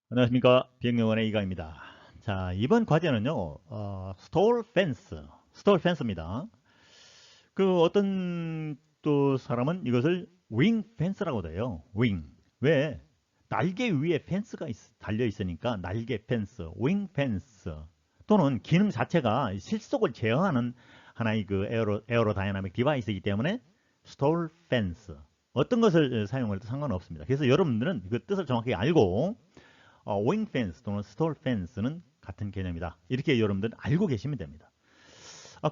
안녕하십니까. 비행요원의 이강입니다. 자, 이번 과제는요, 스톨 펜스, 스톨 펜스입니다. 그 어떤 또 사람은 이것을 윙 펜스라고도 해요. 윙. 왜? 날개 위에 펜스가 달려 있으니까 날개 펜스, 윙 펜스. 또는 기능 자체가 실속을 제어하는 하나의 그 에어로다이나믹 디바이스이기 때문에 스톨 펜스. 어떤 것을 사용해도 상관없습니다. 그래서 여러분들은 그 뜻을 정확히 알고 윙 펜스 또는 스톨 펜스는 같은 개념이다. 이렇게 여러분들 알고 계시면 됩니다.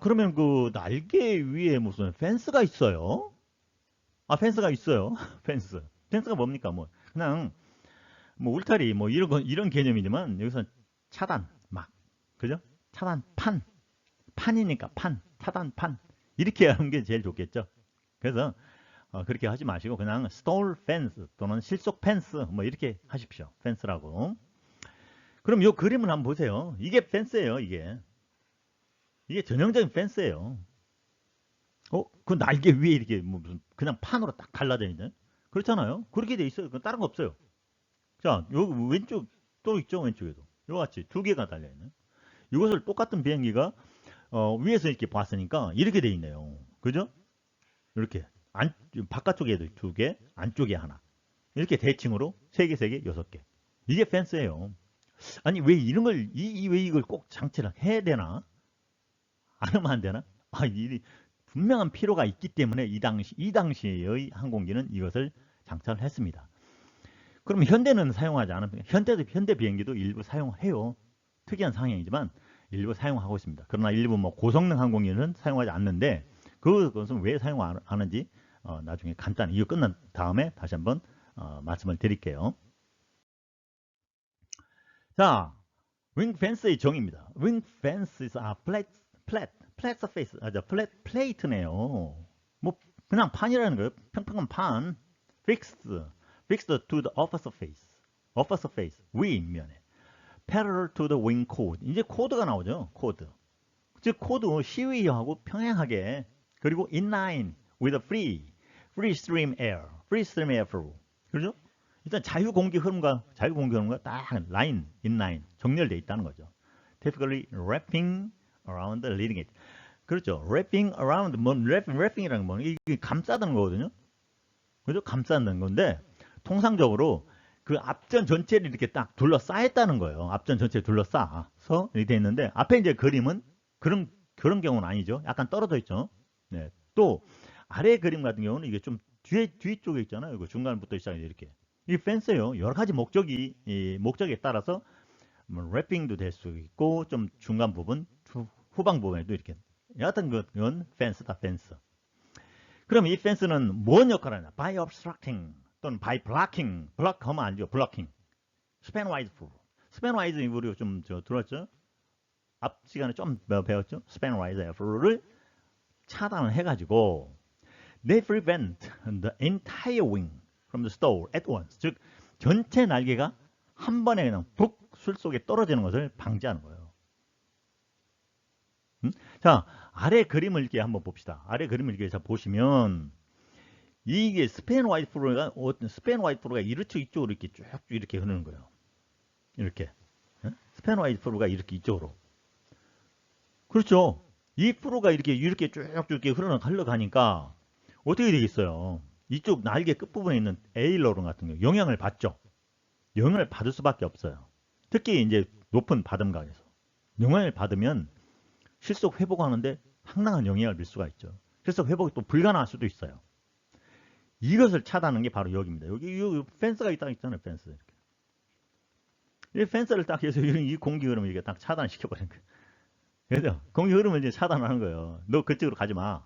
그러면 그 날개 위에 무슨 펜스가 있어요? 펜스가 있어요. 펜스. 펜스가 뭡니까? 뭐 그냥 뭐 울타리 뭐 이런 개념이지만 여기서 차단 막 그죠? 차단 판이니까 차단판 이렇게 하는 게 제일 좋겠죠. 그래서 그렇게 하지 마시고 그냥 스톨 펜스 또는 실속 펜스 뭐 이렇게 하십시오. 펜스라고. 그럼 이 그림을 한번 보세요. 이게 펜스예요, 이게 전형적인 펜스예요. 그 날개 위에 이렇게 뭐 무슨 그냥 판으로 딱 갈라져 있는 그렇잖아요. 그렇게 돼 있어요. 다른 거 없어요. 자, 요 왼쪽 또 있죠, 왼쪽에도. 요 같이 두 개가 달려 있는. 이것을 똑같은 비행기가 위에서 이렇게 봤으니까 이렇게 돼 있네요. 그죠? 이렇게 바깥쪽에도 두 개, 안쪽에 하나. 이렇게 대칭으로 세 개, 세 개, 여섯 개. 이게 펜스예요. 아니 왜 이런 걸 왜 이걸 꼭 장치를 해야 되나? 안 하면 안 되나? 이 분명한 필요가 있기 때문에 이 당시의 항공기는 이것을 장착을 했습니다. 그럼 현대는 사용하지 않습니까? 현대 비행기도 일부 사용해요. 특이한 상황이지만 일부 사용하고 있습니다. 그러나 일부 뭐 고성능 항공기는 사용하지 않는데 그것은 왜 사용하는지 나중에 간단히 이거 끝난 다음에 다시 한번 말씀을 드릴게요. 자, 윙 펜스의 정의입니다. 윙 펜스is a flat surface, flat plate네요. 뭐 그냥 판이라는 거예요. 평평한 판. fixed to the upper surface, 윗면에. parallel to the wing chord. 이제 코드가 나오죠. 코드. 즉 코드 시위하고 평행하게 그리고 in line with a free stream air flow. 그렇죠? 일단 자유 공기 흐름과 딱 라인, 인라인 정렬되어 있다는 거죠. Typically wrapping around the leading edge. 그렇죠. wrapping around wrapping이라는 건 이게 감싸는 거거든요. 그죠? 감싸는 건데 통상적으로 그 앞전 전체를 이렇게 딱 둘러싸였다는 거예요. 앞전 전체를 둘러싸서 이렇게 돼 있는데 앞에 이제 그림은 그런 경우는 아니죠. 약간 떨어져 있죠. 네. 또 아래 그림 같은 경우는 이게 좀 뒤쪽에 있잖아요. 이거 중간부터 시작해서 이렇게. 이 펜스예요. 여러 가지 목적에 따라서 뭐 랩핑도 될 수 있고 좀 중간 부분, 후방 부분에도 이렇게. 여하튼 그건 펜스다, 펜스. 그럼 이 펜스는 뭔 역할을 하냐? By obstructing 또는 by blocking. 블럭하면 안 돼요. 블럭킹. 스팬 와이즈 프로. 스팬 와이즈 우리 좀 들었죠? 앞 시간에 좀 배웠죠? 스팬 와이즈 프로를 차단을 해가지고 they prevent the entire wing from the stall at once. 즉 전체 날개가 한 번에 그냥 북 술속에 떨어지는 것을 방지하는 거예요. 자, 아래 그림을 이렇게 한번 봅시다. 아래 그림을 이렇게 보시면 이게 스팬 와이드 프로가 이쪽으로 이렇게 쭉 이렇게 흐르는 거예요. 이렇게. 스팬 와이드 프로가 이렇게 이쪽으로. 그렇죠. 이 프로가 이렇게 쭉쭉 이렇게 흘러가니까 어떻게 되겠어요? 이쪽 날개 끝부분에 있는 에일러론 같은 경우 영향을 받죠. 영향을 받을 수밖에 없어요. 특히 이제 높은 바람각에서 영향을 받으면 실속 회복하는데 상당한 영향을 줄 수가 있죠. 실속 회복이 또 불가능할 수도 있어요. 이것을 차단하는 게 바로 여기입니다. 여기 펜스가 있잖아요. 펜스. 이렇게. 이 펜스를 딱 해서 이 공기 흐름을 이렇게 딱 차단시켜버리는 거예요. 그래서 공기 흐름을 이제 차단하는 거예요. 너 그쪽으로 가지 마.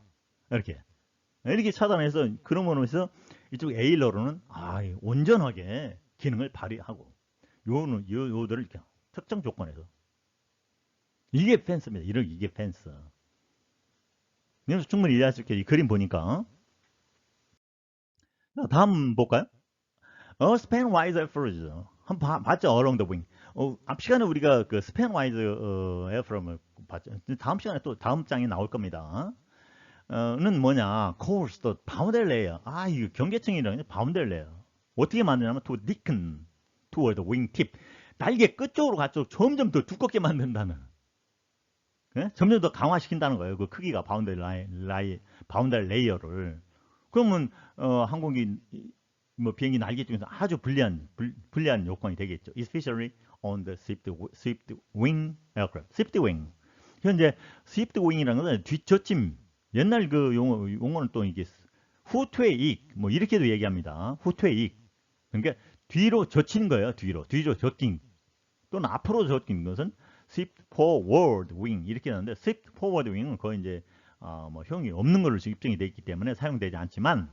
이렇게 차단해서 그러면서 이쪽 에일러로는 온전하게 기능을 발휘하고 요들을 이렇게 특정 조건에서 이게 펜스입니다. 이게 펜스. 그래서 충분히 이해할 수 있게 이 그림 보니까 다음 볼까요? span wise airflows 한번 봤죠? along the wing. 앞 시간에 우리가 그 span wise airflow를 봤죠. 다음 시간에 또 다음 장에 나올 겁니다. 는 뭐냐? course, 또 boundary layer. 이거 경계층이라는 boundary layer. 어떻게 만드냐면 to thicken toward the wing tip. 날개 끝쪽으로 갈수록 점점 더 두껍게 만든다는. 예? 점점 더 강화시킨다는 거예요. 그 크기가 바운더리 레이어를. 그러면 항공기 뭐 비행기 날개 중에서 아주 불리한 요건이 되겠죠. Especially on the swept wing aircraft. swept wing. 현재 swept wing이라는 것은 뒷젖짐. 옛날 그 용어는 또 이게 후퇴익 뭐 이렇게도 얘기합니다. 후퇴익. 그러니까 뒤로 젖힌 거예요. 뒤로 젖힌. 또는 앞으로 젖힌 것은 swept forward wing 이렇게 하는데 swept forward wing은 거의 이제 뭐 형이 없는 걸로 입증이 되어 있기 때문에 사용되지 않지만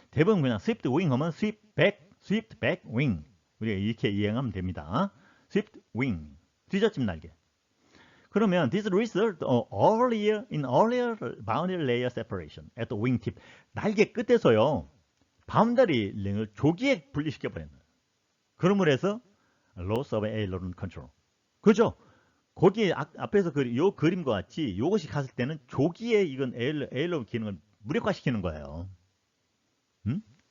대부분 그냥 swept wing 하면 swept back wing 우리가 이렇게 이해하면 됩니다. swept wing 뒤젖힘 날개. 그러면 this result in earlier boundary layer separation at the wing tip 날개 끝에서요 바운더리 레이어를 조기에 분리시켜 버렸는. 그러므로 해서 loss of aileron control. 그죠? 거기 앞에서 요 그림과 같이 이것이 갔을 때는 조기에 이건 에일런 기능을 무력화시키는 거예요.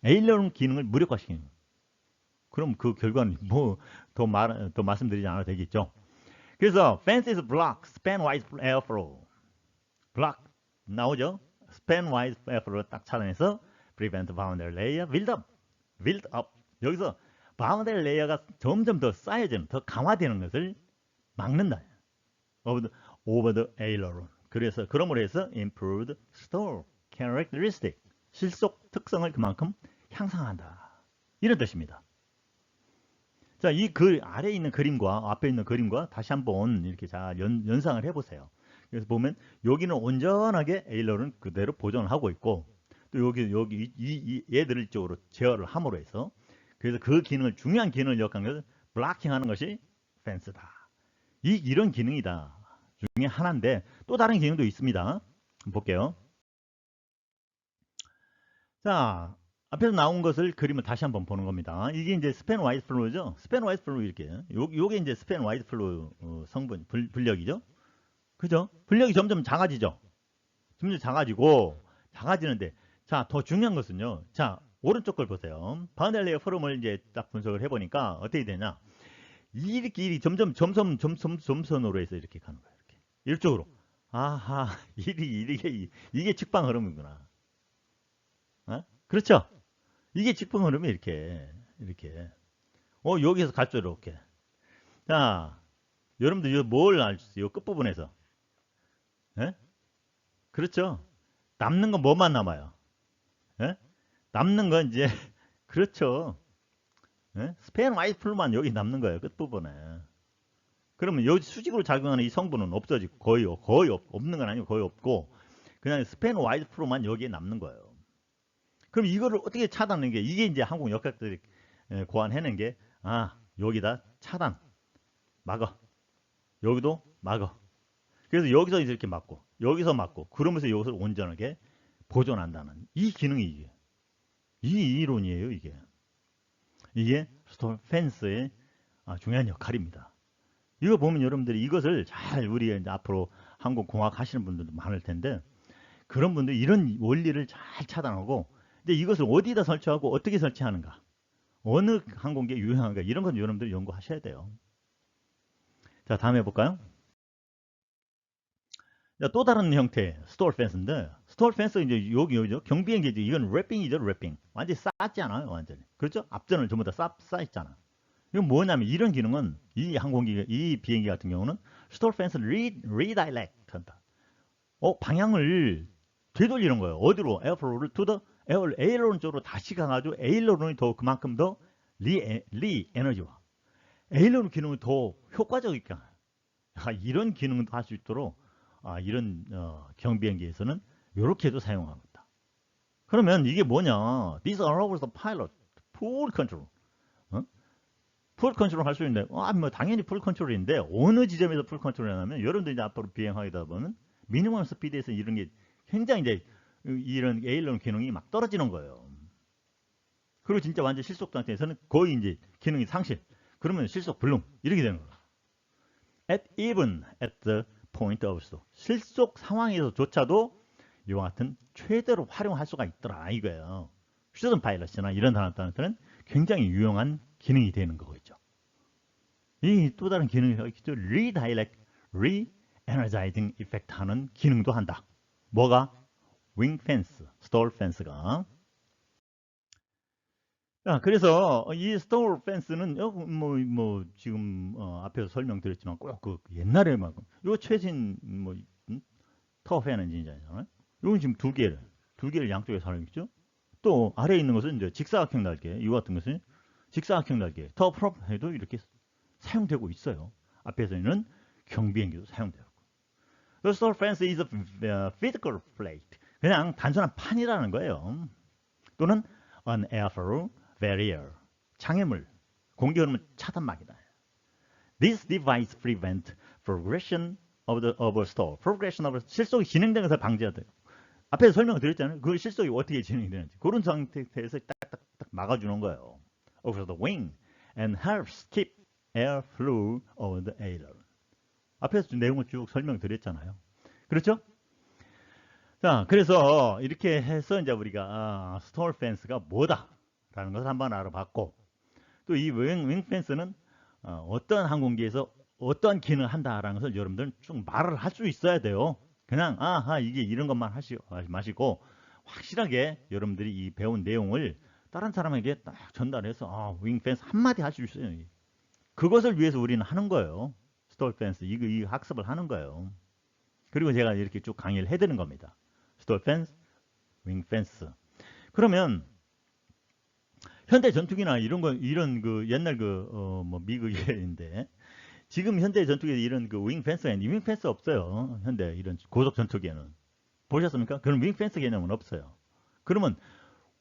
에일런 기능을 무력화시키는 거예요. 그럼 그 결과는 뭐 더 말씀드리지 않아도 되겠죠. 그래서 fences block span-wise airflow. block 나오죠? span-wise airflow 딱 차단해서 prevent boundary layer build up. 여기서 boundary layer가 점점 더 쌓여지는, 더 강화되는 것을 막는다. over the aileron. 그래서 그러므로 해서 improved stall characteristic. 실속 특성을 그만큼 향상한다. 이런 뜻입니다. 자, 이 아래에 있는 그림과 앞에 있는 그림과 다시 한번 이렇게 잘 연상을 해보세요. 그래서 보면 여기는 온전하게 에일런은 그대로 보존을 하고 있고 또 여기 얘들을 이쪽으로 제어를 함으로 해서 그래서 그 기능을 중요한 기능을 역할하는 것은 블락킹하는 것이 펜스다. 이런 기능이다. 중에 하나인데 또 다른 기능도 있습니다. 볼게요. 자, 앞에서 나온 것을 그림을 다시 한번 보는 겁니다. 이게 이제 스팬 와이드 플로우죠. 스팬 와이드 플로우 이렇게. 요게 이제 스팬 와이드 플로우 성분 분력이죠. 그죠? 분력이 점점 작아지죠. 점점 작아지는데 자, 더 중요한 것은요. 자, 오른쪽 걸 보세요. 바운더리 레이어 포럼을 이제 딱 분석을 해 보니까 어떻게 되냐? 이렇게 점선으로 해서 이렇게 가는 거예요. 이렇게. 이쪽으로. 아하, 이게 직방 흐름이구나. 어? 그렇죠? 이게 직방 흐름이 이렇게. 여기서 갈수록 이렇게. 자, 여러분들 뭘 알 수 있어요? 이 끝부분에서. 예? 그렇죠? 남는 건 뭐만 남아요? 예? 남는 건 이제, 그렇죠. 예? 스페인 와이드 플루만 여기 남는 거예요. 끝부분에. 그러면 여기 수직으로 작용하는 이 성분은 없어지고 거의 없는 건 아니고 거의 없고 그냥 스페인 와이드 플루만 여기에 남는 거예요. 그럼 이거를 어떻게 차단하는 게 이게 이제 항공 역학들이 고안해낸 게 여기다 차단 막어 여기도 막어 그래서 여기서 이렇게 막고 여기서 막고 그러면서 이것을 온전하게 보존한다는 이 기능이 이 이론이에요. 이게 스톨 펜스의 중요한 역할입니다. 이거 보면 여러분들이 이것을 잘 우리 이제 앞으로 항공공학 하시는 분들도 많을 텐데 그런 분들이 이런 원리를 잘 차단하고 근데 이것을 어디다 설치하고 어떻게 설치하는가 어느 항공기에 유효한가 이런 건 여러분들이 연구하셔야 돼요. 자, 다음 해볼까요? 자, 또 다른 형태의 스톨 펜스인데 스톨 펜스 이제 여기죠. 경비행기 이건 랩핑이죠. 랩핑 완전히 쌓지 않아요. 완전히 그렇죠? 앞전을 전부 다 쌓 있잖아. 이건 뭐냐면 이런 기능은 이 항공기 이 비행기 같은 경우는 스톨 펜스를 리다이렉트 한다. 방향을 되돌리는 거예요. 어디로? 에어플로우를 에일론 쪽으로 다시 가가지고 에일론이 더 그만큼 더 리 에너지와 에일론 기능을 더 효과적이게 이런 기능도 할 수 있도록 이런 경비행기에서는 이렇게도 사용합니다. 그러면 이게 뭐냐? This allows the pilot full control. 풀 컨트롤 할 수 있는데 뭐 당연히 풀 컨트롤인데 어느 지점에서 풀 컨트롤을 하냐면 여러분들 이제 앞으로 비행하다 보면 미니멈 스피드에서 이런 게 굉장히 이제 이런 에일런 기능이 막 떨어지는 거예요. 그리고 진짜 완전 실속 상태에서는 거의 이제 기능이 상실. 그러면 실속 불능 이렇게 되는 거예요. Even at the point of stall. 실속 상황에서조차도 이와 같은 최대로 활용할 수가 있더라 이거예요. 슈전 파일럿이나 이런 단어들한테는 굉장히 유용한 기능이 되는 거겠죠. 이 또 다른 기능이 있죠. Redirect, Re-energizing Effect 하는 기능도 한다. 뭐가? Wing Fence, Stall Fence가. 자, 그래서 이 Stall Fence는 지금 앞에서 설명드렸지만 꼭 그 옛날에 막 이거 최신 터프앤 엔진이잖아요. 이건 지금 두 개를 양쪽에 사용했죠. 또 아래에 있는 것은 이제 직사각형 날개, 이와 같은 것은 직사각형 날개, 터프롭에도 이렇게 사용되고 있어요. 앞에서는 경비행기도 사용되고. The stall fence is a physical plate. 그냥 단순한 판이라는 거예요. 또는 an airflow barrier. 장애물, 공기 흐름을 차단막이다. This device prevent progression of a stall. progression of 실속이 진행되는 것을 방지하다. 앞에서 설명을 드렸잖아요. 그 실속이 어떻게 진행이 되는지. 그런 상태에서 딱딱딱 막아주는 거예요. Over the wing and helps keep air flow over the air. 앞에서 내용을 쭉 설명드렸잖아요. 그렇죠? 자, 그래서 이렇게 해서 이제 우리가 스톨 펜스가 뭐다라는 것을 한번 알아봤고, 또 이 윙 펜스는 어떤 항공기에서 어떤 기능을 한다라는 것을 여러분들은 쭉 말을 할 수 있어야 돼요. 그냥 이게 이런 것만 마시고 확실하게 여러분들이 이 배운 내용을 다른 사람에게 딱 전달해서 윙 펜스 한마디 할 수 있어요. 그것을 위해서 우리는 하는 거예요. 스톨 펜스 이 학습을 하는 거예요. 그리고 제가 이렇게 쭉 강의를 해드리는 겁니다. 스톨 펜스, 윙 펜스. 그러면 현대 전투기나 이런 그 옛날 미국인데 지금 현대 전투기에 이런 그 윙 펜스가 있는데 윙 펜스 없어요. 현대 이런 고속 전투기에는 보셨습니까? 그런 윙 펜스 개념은 없어요. 그러면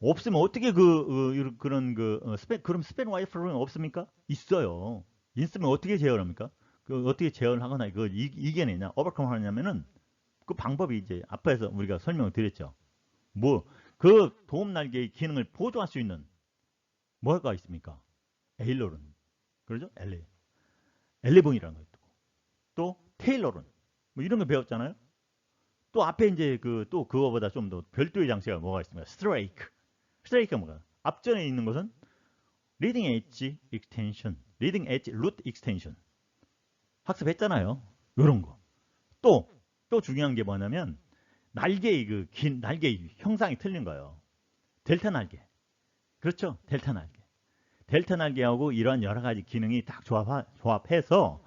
없으면 어떻게 그럼 스팬 와이프는 없습니까? 있어요. 있으면 어떻게 제어합니까? 어떻게 제어를 하거나 이겨내냐, 오버컴 하냐면은 그 방법이 이제 앞에서 우리가 설명을 드렸죠. 그 도움 날개의 기능을 보조할 수 있는 뭐가 있습니까? 에일러론, 그러죠? 엘리봉이라는 거 있고, 또 테일러론, 이런 거 배웠잖아요. 또 앞에 이제 또 그거보다 좀 더 별도의 장치가 뭐가 있습니까? 스트레이크가 뭐가? 앞전에 있는 것은 리딩 엣지 익스텐션, 리딩 엣지 루트 익스텐션 학습했잖아요. 이런 거. 또 중요한 게 뭐냐면 날개의 긴 날개의 형상이 틀린 거예요. 델타 날개. 그렇죠? 델타 날개. 델타 날개하고 이러한 여러 가지 기능이 딱 조합해서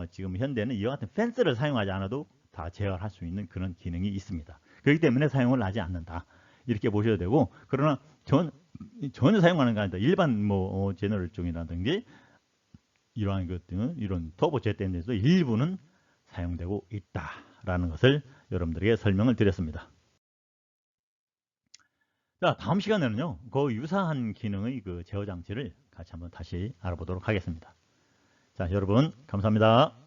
지금 현대는 이와 같은 펜스를 사용하지 않아도 다 제어할 수 있는 그런 기능이 있습니다. 그렇기 때문에 사용을 하지 않는다. 이렇게 보셔야 되고, 그러나 전혀 사용하는 게 아니다. 일반 제너럴 쪽이라든지 이러한 것들은 이런 터보 제트 엔진에서 일부는 사용되고 있다라는 것을 여러분들에게 설명을 드렸습니다. 자, 다음 시간에는요, 그 유사한 기능의 그 제어 장치를 같이 한번 다시 알아보도록 하겠습니다. 자, 여러분, 감사합니다.